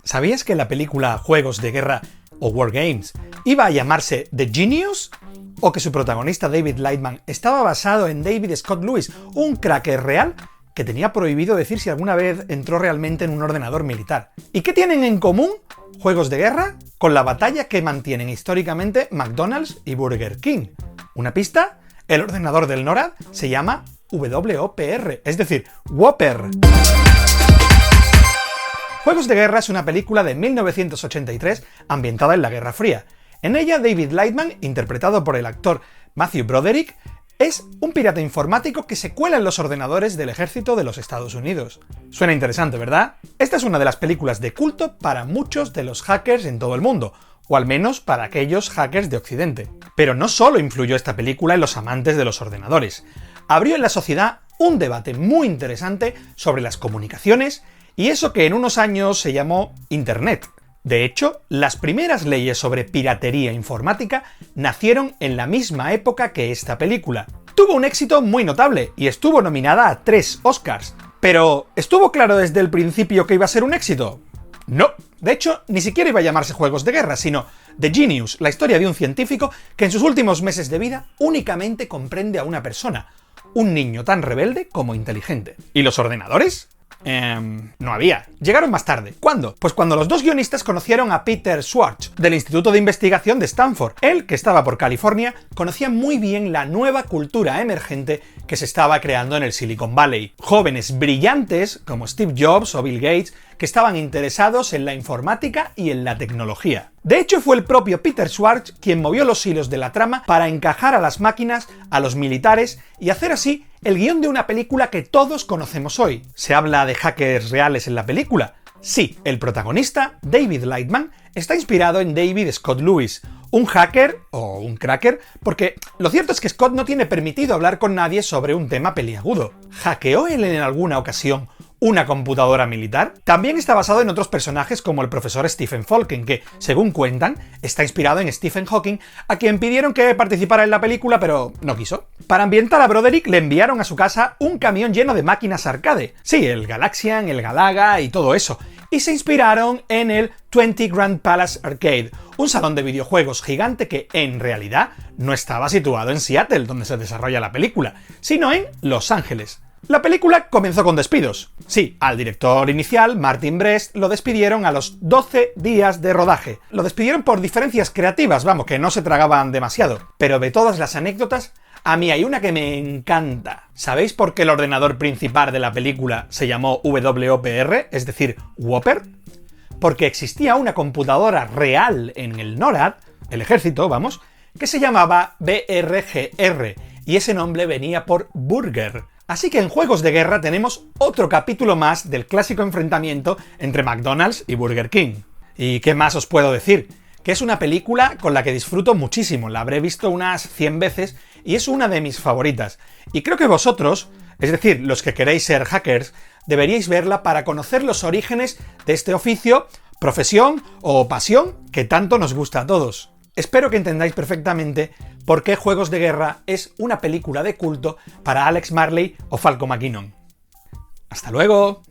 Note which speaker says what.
Speaker 1: ¿Sabías que la película Juegos de Guerra o War Games iba a llamarse The Genius? ¿O que su protagonista David Lightman estaba basado en David Scott Lewis, un cracker real que tenía prohibido decir si alguna vez entró realmente en un ordenador militar? ¿Y qué tienen en común Juegos de Guerra con la batalla que mantienen históricamente McDonald's y Burger King? ¿Una pista? El ordenador del NORAD se llama WOPR, es decir, Whopper. Juegos de Guerra es una película de 1983 ambientada en la Guerra Fría. En ella, David Lightman, interpretado por el actor Matthew Broderick, es un pirata informático que se cuela en los ordenadores del ejército de los Estados Unidos. Suena interesante, ¿verdad? Esta es una de las películas de culto para muchos de los hackers en todo el mundo, o al menos para aquellos hackers de Occidente. Pero no solo influyó esta película en los amantes de los ordenadores. Abrió en la sociedad un debate muy interesante sobre las comunicaciones y eso que en unos años se llamó Internet. De hecho, las primeras leyes sobre piratería informática nacieron en la misma época que esta película. Tuvo un éxito muy notable y estuvo nominada a 3 Oscars. Pero, ¿estuvo claro desde el principio que iba a ser un éxito? No. De hecho, ni siquiera iba a llamarse Juegos de Guerra, sino The Genius, la historia de un científico que en sus últimos meses de vida únicamente comprende a una persona, un niño tan rebelde como inteligente. ¿Y los ordenadores? No había. Llegaron más tarde. ¿Cuándo? Pues cuando los dos guionistas conocieron a Peter Schwartz, del Instituto de Investigación de Stanford. Él, que estaba por California, conocía muy bien la nueva cultura emergente que se estaba creando en el Silicon Valley. Jóvenes brillantes, como Steve Jobs o Bill Gates, que estaban interesados en la informática y en la tecnología. De hecho, fue el propio Peter Schwartz quien movió los hilos de la trama para encajar a las máquinas, a los militares y hacer así el guión de una película que todos conocemos hoy. ¿Se habla de hackers reales en la película? Sí, el protagonista, David Lightman, está inspirado en David Scott Lewis, un hacker o un cracker, porque lo cierto es que Scott no tiene permitido hablar con nadie sobre un tema peliagudo. ¿Hackeó él en alguna ocasión una computadora militar? También está basado en otros personajes como el profesor Stephen Hawking, que, según cuentan, está inspirado en Stephen Hawking, a quien pidieron que participara en la película, pero no quiso. Para ambientar a Broderick le enviaron a su casa un camión lleno de máquinas arcade. Sí, el Galaxian, el Galaga y todo eso. Y se inspiraron en el 20 Grand Palace Arcade, un salón de videojuegos gigante que, en realidad, no estaba situado en Seattle, donde se desarrolla la película, sino en Los Ángeles. La película comenzó con despidos. Sí, al director inicial, Martin Brest, lo despidieron a los 12 días de rodaje. Lo despidieron por diferencias creativas, vamos, que no se tragaban demasiado. Pero de todas las anécdotas, a mí hay una que me encanta. ¿Sabéis por qué el ordenador principal de la película se llamó WOPR, es decir, Whopper? Porque existía una computadora real en el NORAD, el ejército, vamos, que se llamaba BRGR, y ese nombre venía por Burger. Así que en Juegos de Guerra tenemos otro capítulo más del clásico enfrentamiento entre McDonald's y Burger King. ¿Y qué más os puedo decir? Que es una película con la que disfruto muchísimo, la habré visto unas 100 veces y es una de mis favoritas. Y creo que vosotros, es decir, los que queréis ser hackers, deberíais verla para conocer los orígenes de este oficio, profesión o pasión que tanto nos gusta a todos. Espero que entendáis perfectamente por qué Juegos de Guerra es una película de culto para Alex Marley o Falco McKinnon. ¡Hasta luego!